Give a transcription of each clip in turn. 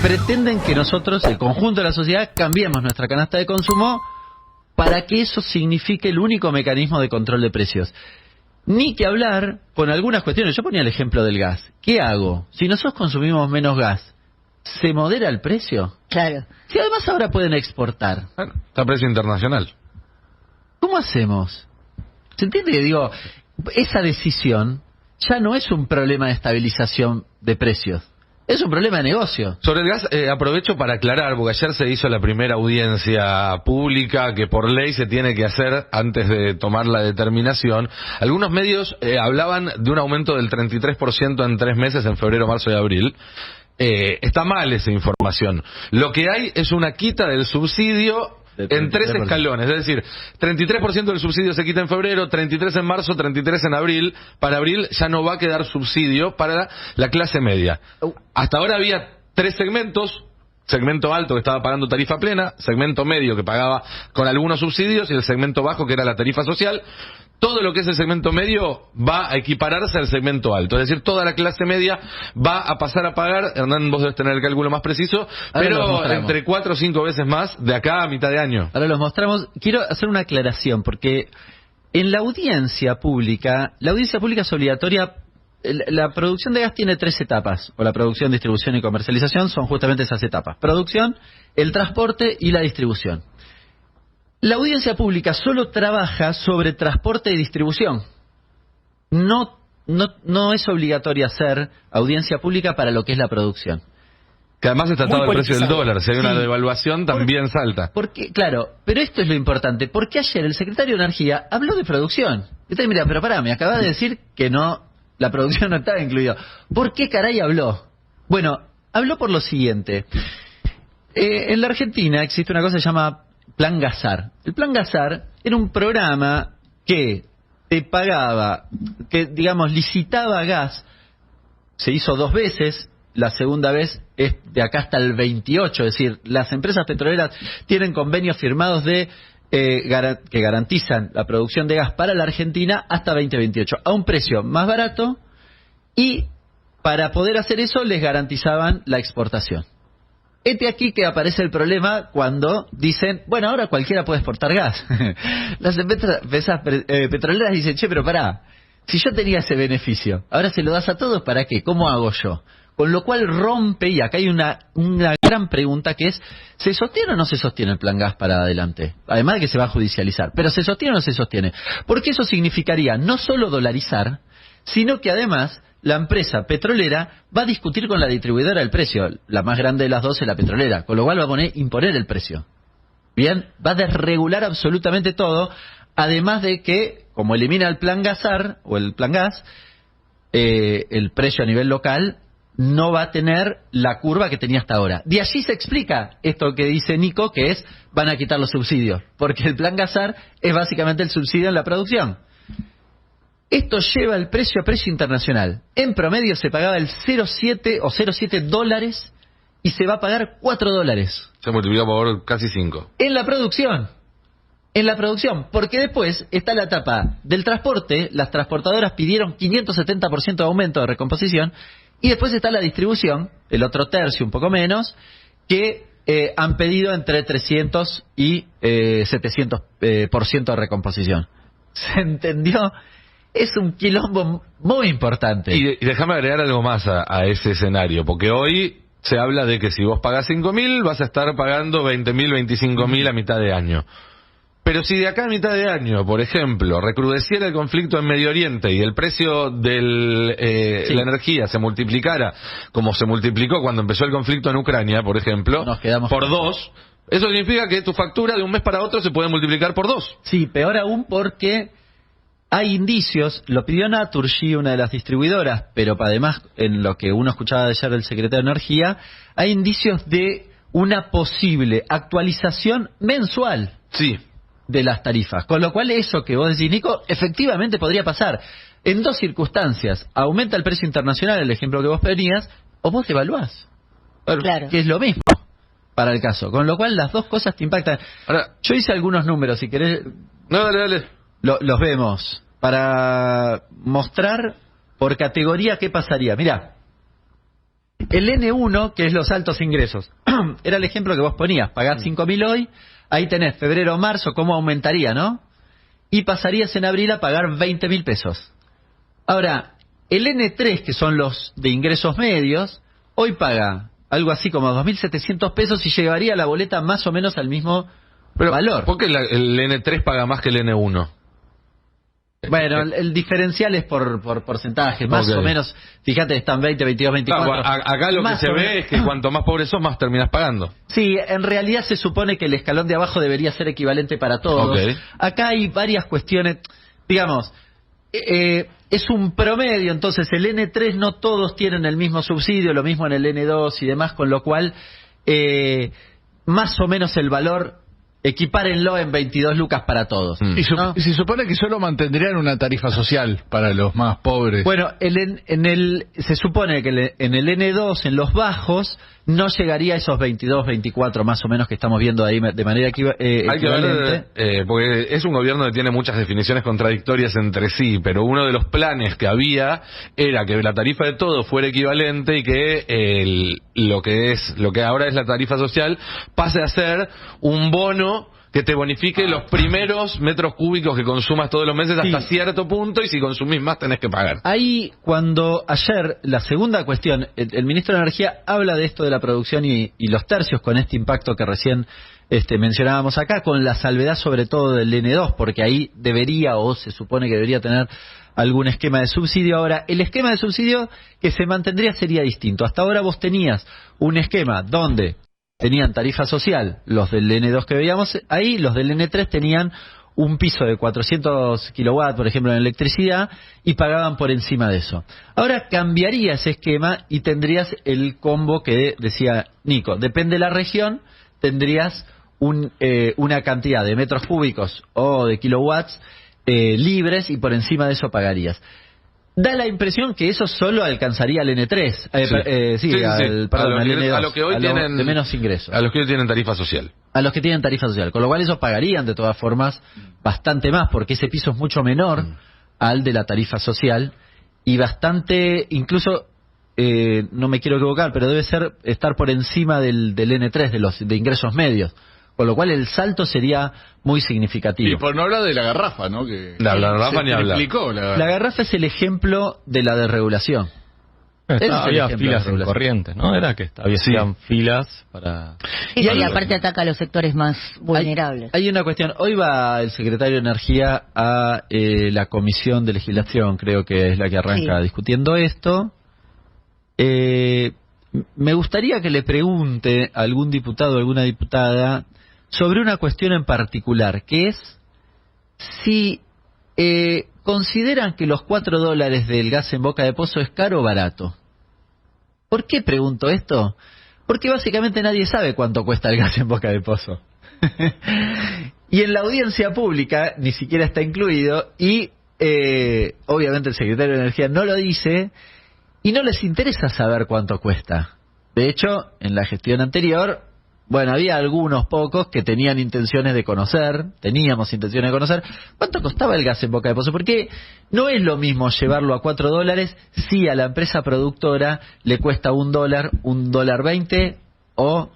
pretenden que nosotros, el conjunto de la sociedad, cambiemos nuestra canasta de consumo para que eso signifique el único mecanismo de control de precios. Ni que hablar con algunas cuestiones. Yo ponía el ejemplo del gas. ¿Qué hago? Si nosotros consumimos menos gas, ¿se modera el precio? Claro. Si además ahora pueden exportar. Bueno, está a precio internacional. ¿Cómo hacemos? ¿Se entiende? Digo, esa decisión ya no es un problema de estabilización de precios. Es un problema de negocio. Sobre el gas, aprovecho para aclarar, porque ayer se hizo la primera audiencia pública que por ley se tiene que hacer antes de tomar la determinación. Algunos medios hablaban de un aumento del 33% en 3 meses, en febrero, marzo y abril. Está mal esa información. Lo que hay es una quita del subsidio en 3 escalones, es decir, 33% del subsidio se quita en febrero, 33% en marzo, 33% en abril. Para abril ya no va a quedar subsidio para la clase media. Hasta ahora había 3 segmentos: segmento alto, que estaba pagando tarifa plena; segmento medio, que pagaba con algunos subsidios; y el segmento bajo, que era la tarifa social. Todo lo que es el segmento medio va a equipararse al segmento alto, es decir, toda la clase media va a pasar a pagar. Hernán, vos debes tener el cálculo más preciso, pero entre 4 o 5 veces más de acá a mitad de año. Ahora los mostramos. Quiero hacer una aclaración, porque en la audiencia pública es obligatoria. La producción de gas tiene 3 etapas, o la producción, distribución y comercialización son justamente esas etapas: producción, el transporte y la distribución. La audiencia pública solo trabaja sobre transporte y distribución. No es obligatoria hacer audiencia pública para lo que es la producción. Que además está atado al precio del dólar. Si hay una devaluación, también salta. Porque, claro, pero esto es lo importante. Porque ayer el secretario de Energía habló de producción. Entonces, mira, pero pará, me acaba de decir que no, la producción no estaba incluida. ¿Por qué caray habló? Bueno, habló por lo siguiente. En la Argentina existe una cosa que se llama Plan Gasar. El Plan Gasar era un programa que te pagaba, que digamos licitaba gas. Se hizo 2 veces, la segunda vez es de acá hasta el 28, es decir, las empresas petroleras tienen convenios firmados de que garantizan la producción de gas para la Argentina hasta 2028, a un precio más barato, y para poder hacer eso les garantizaban la exportación. Aquí que aparece el problema cuando dicen, bueno, ahora cualquiera puede exportar gas. Las empresas petroleras dicen, che, pero pará, si yo tenía ese beneficio, ahora se lo das a todos, ¿para qué? ¿Cómo hago yo? Con lo cual rompe, y acá hay una gran pregunta que es, ¿se sostiene o no se sostiene el plan gas para adelante? Además de que se va a judicializar, pero ¿se sostiene o no se sostiene? Porque eso significaría no solo dolarizar, sino que además la empresa petrolera va a discutir con la distribuidora el precio. La más grande de las dos es la petrolera, con lo cual va a imponer el precio. Bien, va a desregular absolutamente todo, además de que, como elimina el plan gasar o el plan gas, el precio a nivel local no va a tener la curva que tenía hasta ahora. De allí se explica esto que dice Nico, que es, van a quitar los subsidios, porque el plan gasar es básicamente el subsidio en la producción. Esto lleva el precio a precio internacional. En promedio se pagaba el 0,7 o 0,7 dólares y se va a pagar 4 dólares. Se multiplicó por casi 5. En la producción. En la producción. Porque después está la etapa del transporte. Las transportadoras pidieron 570% de aumento de recomposición. Y después está la distribución, el otro tercio, un poco menos, que han pedido entre 300 y 700% de recomposición. ¿Se entendió? Es un quilombo muy importante. Y déjame agregar algo más a ese escenario, porque hoy se habla de que si vos pagás 5.000, vas a estar pagando 20.000, 25.000 a mitad de año. Pero si de acá a mitad de año, por ejemplo, recrudeciera el conflicto en Medio Oriente y el precio de la energía se multiplicara, como se multiplicó cuando empezó el conflicto en Ucrania, por ejemplo, por 2, eso significa que tu factura de un mes para otro se puede multiplicar por 2. Sí, peor aún porque hay indicios, lo pidió Naturgy, una de las distribuidoras, pero además, en lo que uno escuchaba ayer del secretario de Energía, hay indicios de una posible actualización mensual de las tarifas. Con lo cual, eso que vos decís, Nico, efectivamente podría pasar. En 2 circunstancias: aumenta el precio internacional, el ejemplo que vos ponías, o vos devaluás. Claro. Que es lo mismo para el caso. Con lo cual, las dos cosas te impactan. Ahora, yo hice algunos números, si querés. No, dale. Los vemos para mostrar por categoría qué pasaría. Mirá, El N1, que es los altos ingresos, era el ejemplo que vos ponías, pagás 5.000 hoy, ahí tenés febrero o marzo, ¿cómo aumentaría, no? Y pasarías en abril a pagar 20.000 pesos. Ahora, el N3, que son los de ingresos medios, hoy paga algo así como 2.700 pesos y llevaría la boleta más o menos al mismo valor. ¿Por qué el N3 paga más que el N1? Bueno, el diferencial es por porcentajes, más o menos, fíjate, están 20, 22, 24. Claro, acá lo que se ve es que cuanto más pobre sos, más terminás pagando. Sí, en realidad se supone que el escalón de abajo debería ser equivalente para todos. Acá hay varias cuestiones, digamos, es un promedio, entonces el N3 no todos tienen el mismo subsidio, lo mismo en el N2 y demás, con lo cual más o menos el valor equipárenlo en 22 lucas para todos. Y se supone que solo mantendrían una tarifa social para los más pobres. Bueno, se supone que en el N2, en los bajos, no llegaría a esos 22, 24 más o menos que estamos viendo ahí de manera equivalente. Hay que ver, porque es un gobierno que tiene muchas definiciones contradictorias entre sí, pero uno de los planes que había era que la tarifa de todo fuera equivalente y que lo que ahora es la tarifa social pase a ser un bono que te bonifique los primeros metros cúbicos que consumas todos los meses hasta cierto punto, y si consumís más tenés que pagar. Ahí, cuando ayer, la segunda cuestión, el ministro de Energía habla de esto de la producción y los tercios con este impacto que recién mencionábamos acá, con la salvedad sobre todo del N2, porque ahí debería, o se supone que debería tener algún esquema de subsidio. Ahora, el esquema de subsidio que se mantendría sería distinto. Hasta ahora vos tenías un esquema donde tenían tarifa social, los del N2 que veíamos ahí, los del N3 tenían un piso de 400 kilowatts, por ejemplo, en electricidad, y pagaban por encima de eso. Ahora cambiaría ese esquema y tendrías el combo que decía Nico. Depende de la región, tendrías una cantidad de metros cúbicos o de kilowatts libres, y por encima de eso pagarías. Da la impresión que eso solo alcanzaría al N3, al N2, a lo que hoy tienen de menos ingresos. A los que hoy tienen tarifa social. A los que tienen tarifa social, con lo cual ellos pagarían de todas formas bastante más, porque ese piso es mucho menor al de la tarifa social, y bastante, incluso, no me quiero equivocar, pero debe estar por encima del N3, de ingresos medios. Con lo cual el salto sería muy significativo. Y por no hablar de la garrafa, ¿no? Que la garrafa ni hablar. La garrafa es el ejemplo de la desregulación. Había filas en Corrientes, ¿no? Era que había filas para... Y aparte ataca a los sectores más vulnerables. Hay una cuestión. Hoy va el secretario de Energía a la Comisión de Legislación, creo que es la que arranca discutiendo esto. Me gustaría que le pregunte a algún diputado o alguna diputada sobre una cuestión en particular, que es si consideran que los $4 del gas en Boca de Pozo es caro o barato. ¿Por qué pregunto esto? Porque básicamente nadie sabe cuánto cuesta el gas en Boca de Pozo. Y en la audiencia pública ni siquiera está incluido, y obviamente el secretario de Energía no lo dice, y no les interesa saber cuánto cuesta. De hecho, en la gestión anterior, bueno, había algunos pocos que teníamos intenciones de conocer cuánto costaba el gas en Boca de Pozo, porque no es lo mismo llevarlo a $4 si a la empresa productora le cuesta $1, $1.20 o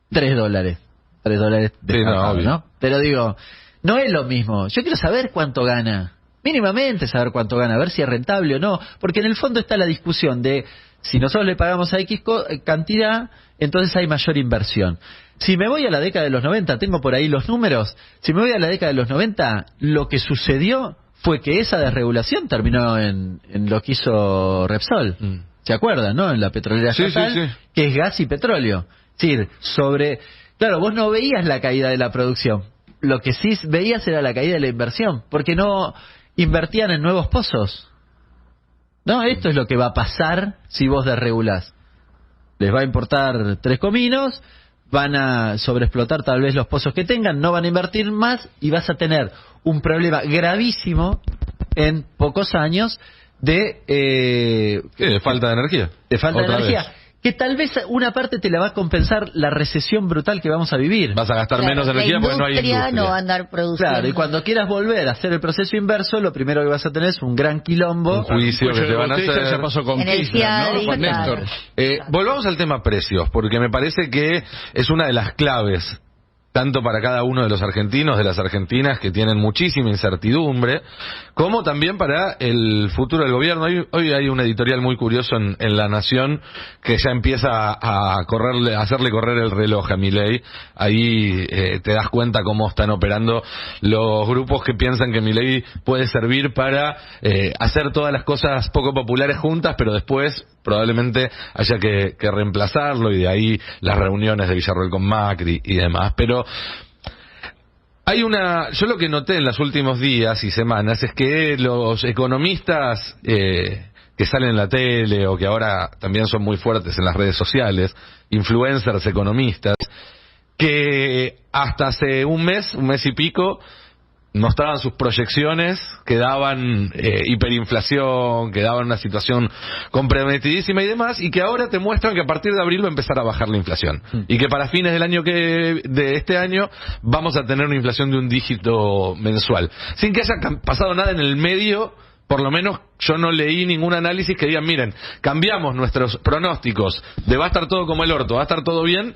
$3. $3 de ¿no? Pero digo, no es lo mismo. Yo quiero saber cuánto gana. Mínimamente saber cuánto gana, a ver si es rentable o no, porque en el fondo está la discusión de si nosotros le pagamos a X cantidad, entonces hay mayor inversión. Si me voy a la década de los 90, tengo por ahí los números, si me voy a la década de los 90, lo que sucedió fue que esa desregulación terminó en lo que hizo Repsol. ¿Se acuerdan, no? En la petrolera estatal, que es gas y petróleo. Es decir, claro, vos no veías la caída de la producción, lo que sí veías era la caída de la inversión, porque no invertían en nuevos pozos. No, esto es lo que va a pasar si vos desregulás. Les va a importar 3 cominos, van a sobreexplotar tal vez los pozos que tengan, no van a invertir más, y vas a tener un problema gravísimo en pocos años de falta de energía. De falta de energía. que tal vez una parte te la va a compensar la recesión brutal que vamos a vivir. Vas a gastar menos energía porque no hay industria. No va a andar produciendo. Claro, y cuando quieras volver a hacer el proceso inverso, lo primero que vas a tener es un gran quilombo. Un juicio que te van a hacer. Ya pasó con Kirchner, ¿no? Con Néstor. Volvamos al tema precios, porque me parece que es una de las claves, tanto para cada uno de los argentinos, de las argentinas que tienen muchísima incertidumbre, como también para el futuro del gobierno. Hoy hay un editorial muy curioso en La Nación que ya empieza a hacerle correr el reloj a Milei. Ahí te das cuenta cómo están operando los grupos que piensan que Milei puede servir para hacer todas las cosas poco populares juntas, pero después probablemente haya que reemplazarlo, y de ahí las reuniones de Villarroel con Macri y demás. Pero yo lo que noté en los últimos días y semanas es que los economistas que salen en la tele, o que ahora también son muy fuertes en las redes sociales, influencers economistas, que hasta hace un mes y pico mostraban sus proyecciones que daban hiperinflación, que daban una situación comprometidísima y demás, y que ahora te muestran que a partir de abril va a empezar a bajar la inflación, y que para fines del año de este año vamos a tener una inflación de un dígito mensual, sin que haya pasado nada en el medio. Por lo menos yo no leí ningún análisis que digan, miren, cambiamos nuestros pronósticos de va a estar todo como el orto, va a estar todo bien,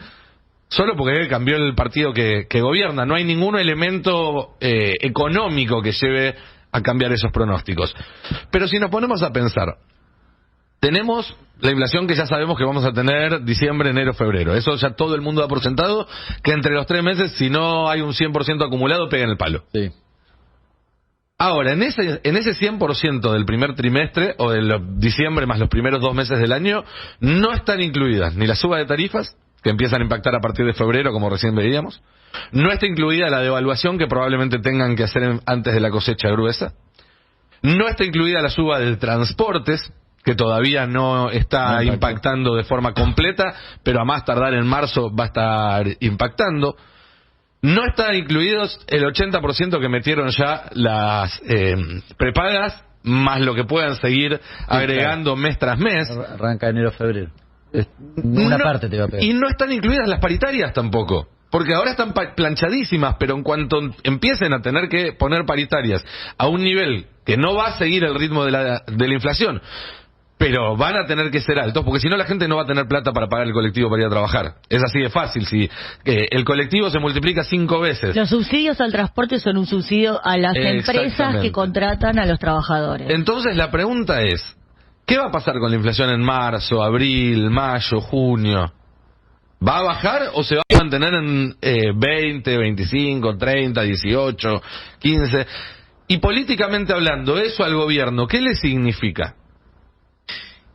solo porque cambió el partido que gobierna. No hay ningún elemento económico que lleve a cambiar esos pronósticos. Pero si nos ponemos a pensar, tenemos la inflación que ya sabemos que vamos a tener diciembre, enero, febrero. Eso ya todo el mundo da por sentado, que entre los 3 meses, si no hay un 100% acumulado, pega en el palo. Sí. Ahora, en ese 100% del primer trimestre, o de diciembre más los primeros 2 meses del año, no están incluidas ni la suba de tarifas, que empiezan a impactar a partir de febrero, como recién veíamos. No está incluida la devaluación que probablemente tengan que hacer antes de la cosecha gruesa. No está incluida la suba de transportes, que todavía no está impactando de forma completa, pero a más tardar en marzo va a estar impactando. No están incluidos el 80% que metieron ya las prepagas, más lo que puedan seguir agregando mes tras mes. Arranca enero, febrero. Una parte te va a pegar. Y no están incluidas las paritarias tampoco, porque ahora están planchadísimas, pero en cuanto empiecen a tener que poner paritarias a un nivel que no va a seguir el ritmo de la inflación, pero van a tener que ser altos, porque si no la gente no va a tener plata para pagar el colectivo para ir a trabajar. Es así de fácil. Si el colectivo se multiplica 5 veces. Los subsidios al transporte son un subsidio a las empresas que contratan a los trabajadores. Entonces la pregunta es, ¿qué va a pasar con la inflación en marzo, abril, mayo, junio? ¿Va a bajar o se va a mantener en 20, 25, 30, 18, 15? Y políticamente hablando, eso al gobierno, ¿qué le significa?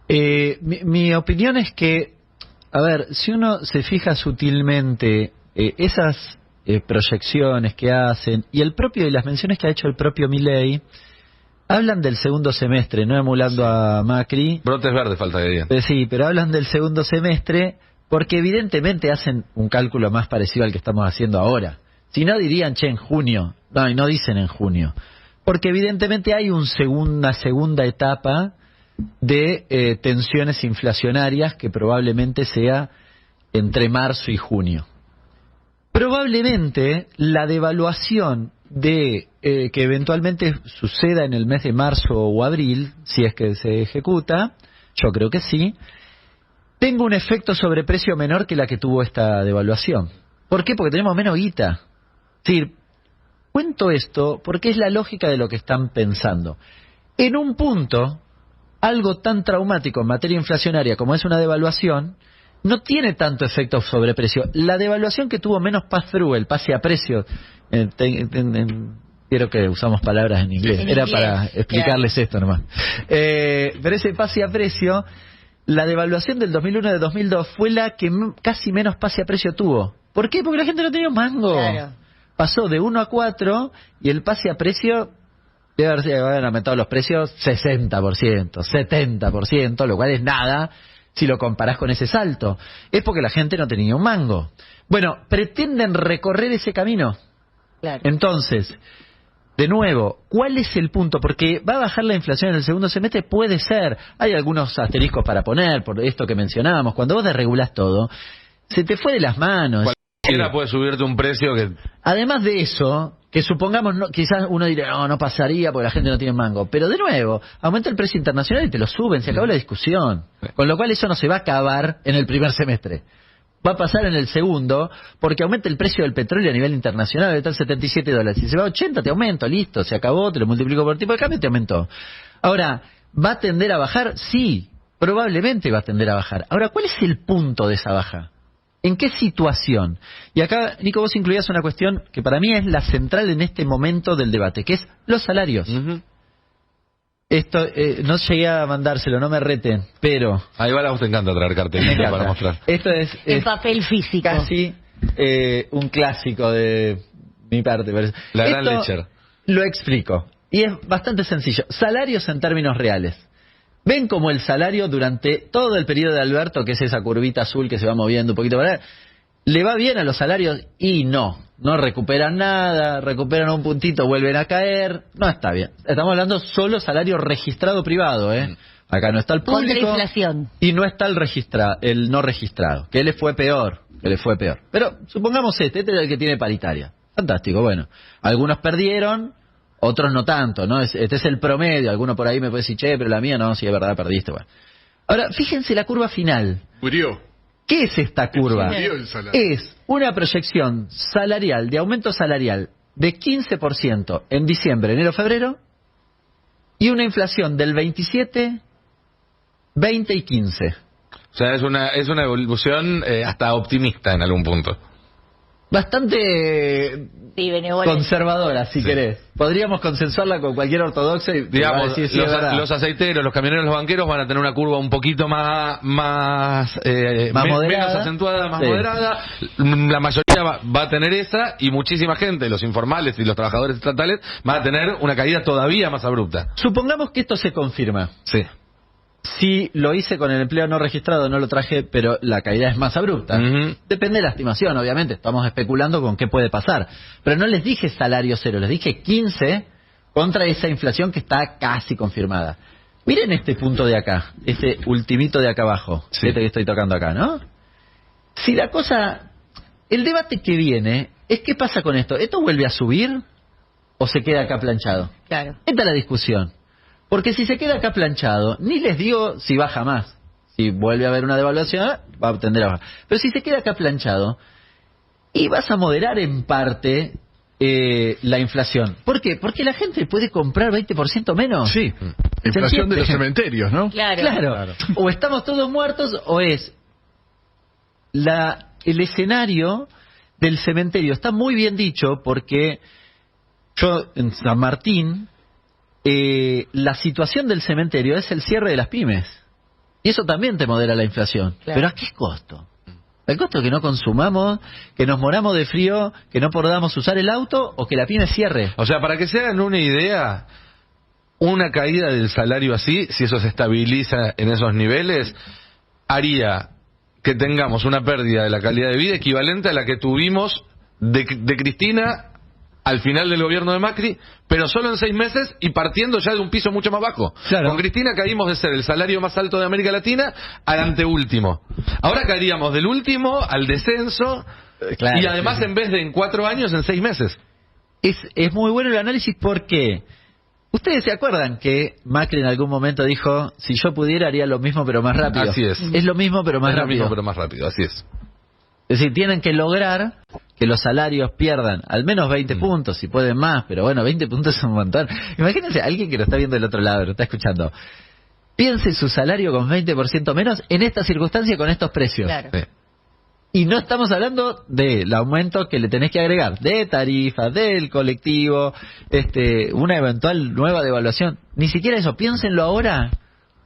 Mi opinión es que, a ver, si uno se fija sutilmente esas proyecciones que hacen y las menciones que ha hecho el propio Milei, hablan del segundo semestre, no emulando a Macri. Brotes verdes, falta de día. Sí, pero hablan del segundo semestre porque evidentemente hacen un cálculo más parecido al que estamos haciendo ahora. Si no dirían, en junio. No, y no dicen en junio. Porque evidentemente hay una segunda etapa de tensiones inflacionarias que probablemente sea entre marzo y junio. Probablemente la devaluación que eventualmente suceda en el mes de marzo o abril, si es que se ejecuta, yo creo que sí, tenga un efecto sobre precio menor que la que tuvo esta devaluación. ¿Por qué? Porque tenemos menos guita. Es decir, cuento esto porque es la lógica de lo que están pensando. En un punto, algo tan traumático en materia inflacionaria como es una devaluación, no tiene tanto efecto sobre precio. La devaluación que tuvo menos pass-through, el pase a precio, quiero que usamos palabras en inglés, era para explicarles esto nomás. Pero ese pase a precio, la devaluación del 2001 y de 2002 fue la que casi menos pase a precio tuvo. ¿Por qué? Porque la gente no tenía un mango. Claro. Pasó de 1 a 4 y el pase a precio debe haber aumentado los precios 60%, 70%, lo cual es nada si lo comparás con ese salto. Es porque la gente no tenía un mango. Bueno, pretenden recorrer ese camino. Claro. Entonces, De nuevo, ¿cuál es el punto? Porque va a bajar la inflación en el segundo semestre, puede ser. Hay algunos asteriscos para poner, por esto que mencionábamos. Cuando vos desregulás todo, se te fue de las manos. Cualquiera puede subirte un precio que... Además de eso, que supongamos, quizás uno dirá, no pasaría porque la gente no tiene mango. Pero de nuevo, aumenta el precio internacional y te lo suben, se acabó la discusión. Con lo cual eso no se va a acabar en el primer semestre. Va a pasar en el segundo, porque aumenta el precio del petróleo a nivel internacional, debe estar $77. Si se va a 80, te aumento, listo, se acabó, te lo multiplico por tipo de cambio y te aumentó. Ahora, ¿va a tender a bajar? Sí, probablemente va a tender a bajar. Ahora, ¿cuál es el punto de esa baja? ¿En qué situación? Y acá, Nico, vos incluías una cuestión que para mí es la central en este momento del debate, que es los salarios. Esto, no llegué a mandárselo, no me reten, pero... Ahí va, a vos te encanta traer cartelito para mostrar. Esto es en papel físico. Casi un clásico de mi parte. Parece. La gran Lecher. Lo explico. Y es bastante sencillo. Salarios en términos reales. Ven como el salario durante todo el periodo de Alberto, que es esa curvita azul que se va moviendo un poquito para allá, ¿le va bien a los salarios? Y no recuperan nada, recuperan un puntito, vuelven a caer, no está bien. Estamos hablando solo salario registrado privado, Acá no está el público. Contra inflación. Y no está el no registrado, que le fue peor. Pero supongamos este es el que tiene paritaria. Fantástico, bueno. Algunos perdieron, otros no tanto, ¿no? Este es el promedio. Alguno por ahí me puede decir, pero la mía no, si es verdad, perdiste, bueno. Ahora, fíjense la curva final. Murió. ¿Qué es esta curva? Es una proyección salarial, de aumento salarial, de 15% en diciembre, enero, febrero, y una inflación del 27, 20 y 15. O sea, es una evolución hasta optimista en algún punto. Bastante conservadora, si querés. Podríamos consensuarla con cualquier ortodoxo y digamos, los aceiteros, los camioneros, los banqueros van a tener una curva un poquito más moderada, menos acentuada, más moderada. La mayoría va a tener esa, y muchísima gente, los informales y los trabajadores estatales, van a tener una caída todavía más abrupta. Supongamos que esto se confirma. Sí. Si lo hice con el empleo no registrado, no lo traje, pero la caída es más abrupta. Depende de la estimación, obviamente. Estamos especulando con qué puede pasar. Pero no les dije salario cero, les dije 15 contra esa inflación que está casi confirmada. Miren este punto de acá, este ultimito de acá abajo, este que estoy tocando acá, ¿no? Si la cosa... El debate que viene es qué pasa con esto. ¿Esto vuelve a subir o se queda acá planchado? Claro. Esta es la discusión. Porque si se queda acá planchado, ni les digo si baja más. Si vuelve a haber una devaluación, va a tender a bajar. Pero si se queda acá planchado, y vas a moderar en parte la inflación. ¿Por qué? Porque la gente puede comprar 20% menos. Sí, inflación de los cementerios, ¿no? Claro. O estamos todos muertos, o es el escenario del cementerio. Está muy bien dicho, porque yo en San Martín... la situación del cementerio es el cierre de las pymes. Y eso también te modera la inflación. Claro. ¿Pero a qué costo? ¿El costo que no consumamos, que nos moramos de frío, que no podamos usar el auto o que la pyme cierre? O sea, para que se hagan una idea, una caída del salario así, si eso se estabiliza en esos niveles, haría que tengamos una pérdida de la calidad de vida equivalente a la que tuvimos de Cristina al final del gobierno de Macri, pero solo en 6 meses y partiendo ya de un piso mucho más bajo. Claro. Con Cristina caímos de ser el salario más alto de América Latina al anteúltimo. Ahora caeríamos del último al descenso, y además en vez de en 4 años, en 6 meses. Es muy bueno el análisis porque ustedes se acuerdan que Macri en algún momento dijo, si yo pudiera haría lo mismo pero más rápido. Así es. Es lo mismo pero más rápido. Es lo mismo pero más rápido, así es. Es decir, tienen que lograr que los salarios pierdan al menos 20 puntos, si pueden más, pero bueno, 20 puntos es un montón. Imagínense a alguien que lo está viendo del otro lado, lo está escuchando. Piense su salario con 20% menos en esta circunstancia con estos precios. Claro. Sí. Y no estamos hablando del aumento que le tenés que agregar, de tarifas, del colectivo, una eventual nueva devaluación. Ni siquiera eso, piénsenlo ahora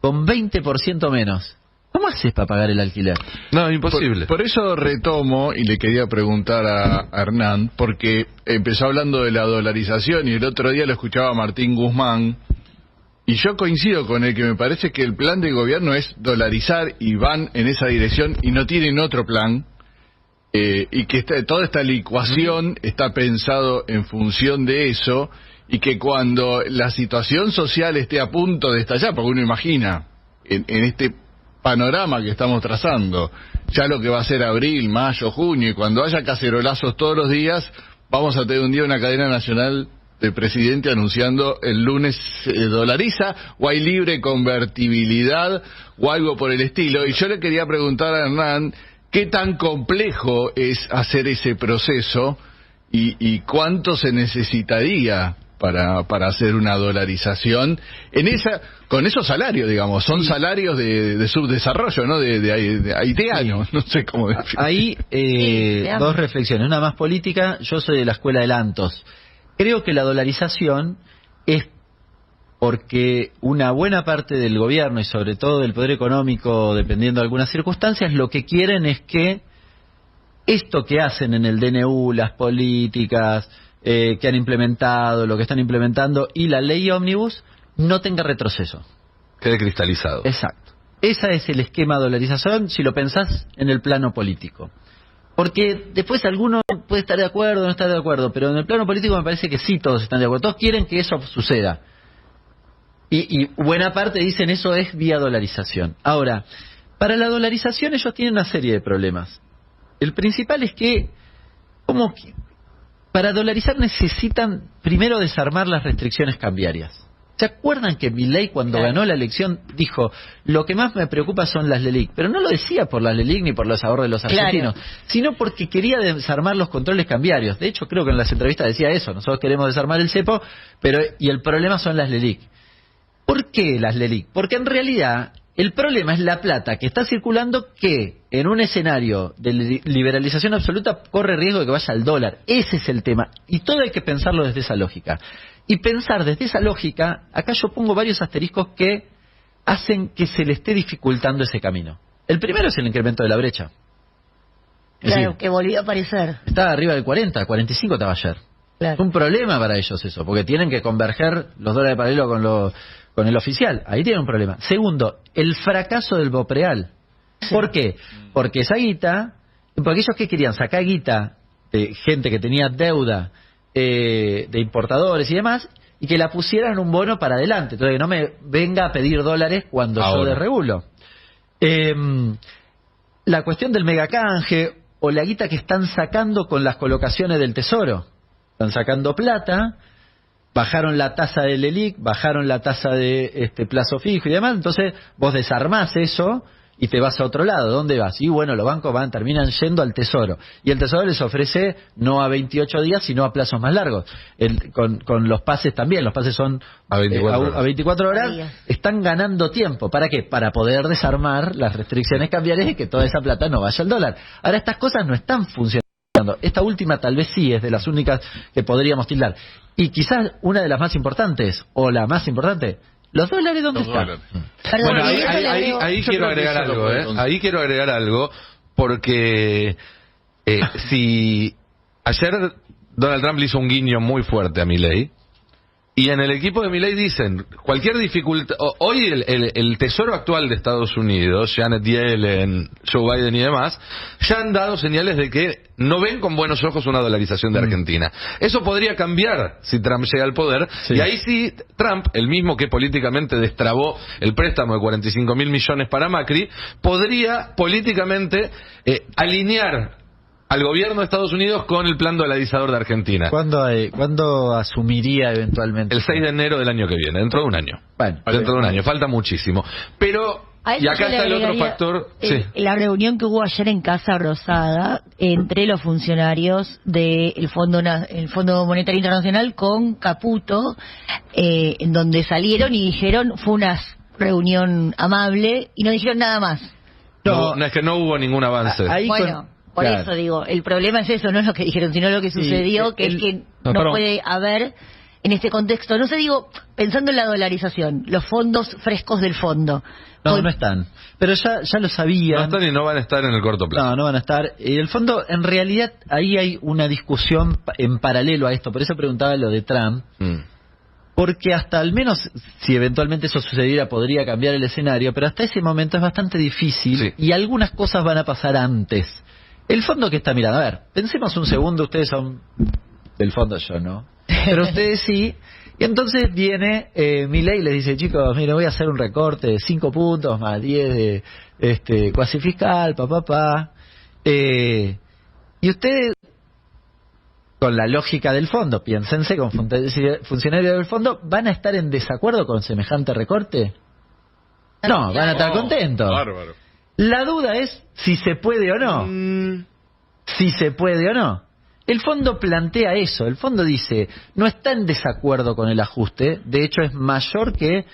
con 20% menos. ¿Cómo haces para pagar el alquiler? No, imposible. Por eso retomo y le quería preguntar a Hernán, porque empezó hablando de la dolarización y el otro día lo escuchaba Martín Guzmán, y yo coincido con él que me parece que el plan del gobierno es dolarizar y van en esa dirección y no tienen otro plan, y que toda esta licuación está pensado en función de eso, y que cuando la situación social esté a punto de estallar, porque uno imagina en este panorama que estamos trazando, ya lo que va a ser abril, mayo, junio, y cuando haya cacerolazos todos los días, vamos a tener un día una cadena nacional de presidente anunciando el lunes dolariza, o hay libre convertibilidad, o algo por el estilo. Y yo le quería preguntar a Hernán, ¿qué tan complejo es hacer ese proceso y cuánto se necesitaría para hacer una dolarización con esos salarios, digamos? Son salarios de subdesarrollo, ¿no? De haitianos, no sé cómo decirlo. Ahí dos reflexiones, una más política. Yo soy de la escuela de Lantos. Creo que la dolarización es porque una buena parte del gobierno y sobre todo del poder económico, dependiendo de algunas circunstancias, lo que quieren es que esto que hacen en el DNU, las políticas que han implementado, lo que están implementando y la ley ómnibus no tenga retroceso. Quede cristalizado. Exacto. Ese es el esquema de dolarización si lo pensás en el plano político. Porque después alguno puede estar de acuerdo o no estar de acuerdo, pero en el plano político me parece que sí todos están de acuerdo. Todos quieren que eso suceda. Y buena parte dicen eso es vía dolarización. Ahora, para la dolarización ellos tienen una serie de problemas. El principal es que, para dolarizar necesitan primero desarmar las restricciones cambiarias. ¿Se acuerdan que Milei cuando ganó la elección dijo, lo que más me preocupa son las LELIC? Pero no lo decía por las LELIC ni por los ahorros de los argentinos, sino porque quería desarmar los controles cambiarios. De hecho, creo que en las entrevistas decía eso, nosotros queremos desarmar el cepo, y el problema son las LELIC. ¿Por qué las LELIC? Porque en realidad el problema es la plata que está circulando que en un escenario de liberalización absoluta corre riesgo de que vaya al dólar. Ese es el tema. Y todo hay que pensarlo desde esa lógica. Y pensar desde esa lógica, acá yo pongo varios asteriscos que hacen que se le esté dificultando ese camino. El primero es el incremento de la brecha. Claro, que volvió a aparecer. Estaba arriba del 40, 45 estaba ayer. Claro. Es un problema para ellos eso, porque tienen que converger los dólares paralelo con el oficial. Ahí tienen un problema. Segundo, el fracaso del Bopreal. Sí. ¿Por qué? Porque esa guita, porque ellos que querían sacar guita de gente que tenía deuda, de importadores y demás, y que la pusieran en un bono para adelante, entonces que no me venga a pedir dólares cuando yo desregulo. La cuestión del megacanje o la guita que están sacando con las colocaciones del Tesoro, están sacando plata, bajaron la tasa del LELIC, bajaron la tasa de plazo fijo y demás, entonces vos desarmás eso y te vas a otro lado. ¿Dónde vas? Y bueno, los bancos terminan yendo al Tesoro. Y el Tesoro les ofrece no a 28 días, sino a plazos más largos. Con los pases también. Los pases son a 24 horas. Están ganando tiempo. ¿Para qué? Para poder desarmar las restricciones cambiarias y que toda esa plata no vaya al dólar. Ahora, estas cosas no están funcionando. Esta última tal vez sí es de las únicas que podríamos tildar. Y quizás una de las más importantes, o la más importante, ¿los dólares dónde están? Bueno, ahí quiero agregar algo, Ahí quiero agregar algo, porque si ayer Donald Trump le hizo un guiño muy fuerte a Milei, y en el equipo de Milei dicen, cualquier dificultad, hoy el tesoro actual de Estados Unidos, Janet Yellen, Joe Biden y demás, ya han dado señales de que no ven con buenos ojos una dolarización de Argentina. Eso podría cambiar si Trump llega al poder, y ahí sí Trump, el mismo que políticamente destrabó el préstamo de 45.000 millones para Macri, podría políticamente alinear al gobierno de Estados Unidos con el plan dolarizador de Argentina. ¿Cuándo asumiría eventualmente? El 6 de enero del año que viene, dentro de un año. Bueno, dentro de un año, falta muchísimo. Pero, y acá está el otro factor. La reunión que hubo ayer en Casa Rosada entre los funcionarios del Fondo Monetario Internacional con Caputo, en donde salieron y dijeron, fue una reunión amable y no dijeron nada más. No, es que no hubo ningún avance. Por eso digo, el problema es eso, no es lo que dijeron, sino lo que sucedió, que es que no puede haber en este contexto. No sé, digo, pensando en la dolarización, los fondos frescos del fondo. No están. Pero ya lo sabían. No están y no van a estar en el corto plazo. No van a estar. El fondo, en realidad, ahí hay una discusión en paralelo a esto. Por eso preguntaba lo de Trump. Porque hasta al menos, si eventualmente eso sucediera, podría cambiar el escenario. Pero hasta ese momento es bastante difícil. Y algunas cosas van a pasar antes. El fondo que está mirando, a ver, pensemos un segundo, ustedes son del fondo, yo no. pero ustedes sí. Y entonces viene Milei y les dice, chicos, mire, voy a hacer un recorte de 5 puntos más 10 de cuasi fiscal, y ustedes, con la lógica del fondo, piénsense, con funcionarios del fondo, ¿van a estar en desacuerdo con semejante recorte? No, van a estar contentos. Bárbaro. La duda es si se puede o no. Si se puede o no. El fondo plantea eso. El fondo dice, no está en desacuerdo con el ajuste. De hecho, es mayor que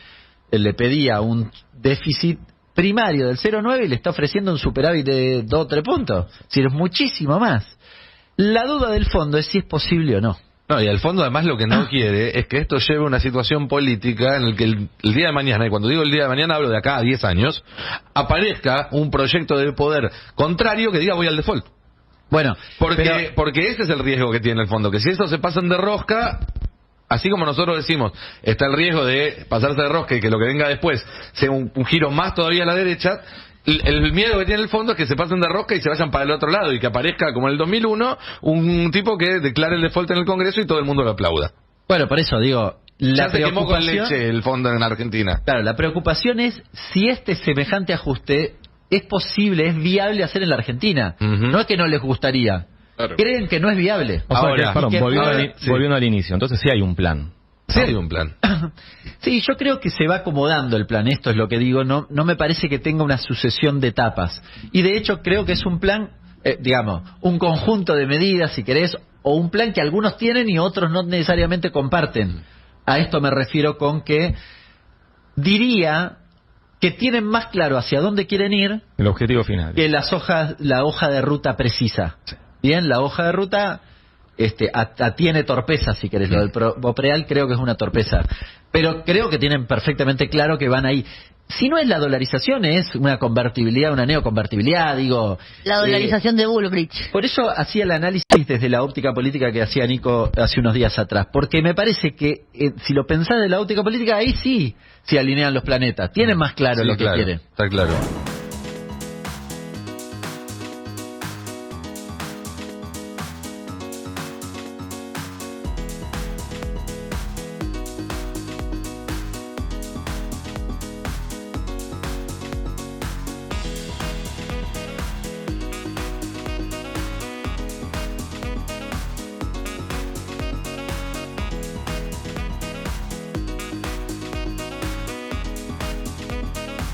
le pedía un déficit primario del 0,9 y le está ofreciendo un superávit de 2 o 3 puntos. Es decir, es muchísimo más. La duda del fondo es si es posible o no. No, y el fondo además lo que no quiere es que esto lleve a una situación política en la que el día de mañana, y cuando digo el día de mañana hablo de acá a 10 años, aparezca un proyecto de poder contrario que diga voy al default. Bueno, porque ese es el riesgo que tiene el fondo, que si estos se pasan de rosca, así como nosotros decimos, está el riesgo de pasarse de rosca y que lo que venga después sea un giro más todavía a la derecha. El miedo que tiene el fondo es que se pasen de rosca y se vayan para el otro lado y que aparezca, como en el 2001, un tipo que declare el default en el Congreso y todo el mundo lo aplauda. Bueno, por eso digo, ya se quemó con leche el fondo en Argentina. Claro, la preocupación es si este semejante ajuste es posible, es viable hacer en la Argentina. No es que no les gustaría. Claro. Creen que no es viable. Ahora, volviendo al inicio, entonces sí hay un plan. Sí hay un plan. Sí, yo creo que se va acomodando el plan, esto es lo que digo, no me parece que tenga una sucesión de etapas. Y de hecho creo que es un plan, digamos, un conjunto de medidas, si querés, o un plan que algunos tienen y otros no necesariamente comparten. A esto me refiero con que diría que tienen más claro hacia dónde quieren ir el objetivo final que la hoja de ruta precisa. Sí. Bien, la hoja de ruta tiene torpeza, si querés. Lo del Bopreal creo que es una torpeza, pero creo que tienen perfectamente claro que van ahí. Si no es la dolarización, es una convertibilidad, una neoconvertibilidad, digo. La dolarización de Bullrich. Por eso hacía el análisis desde la óptica política que hacía Nico hace unos días atrás, porque me parece que si lo pensás de la óptica política, ahí sí se alinean los planetas, tienen más claro lo que quieren. Está claro.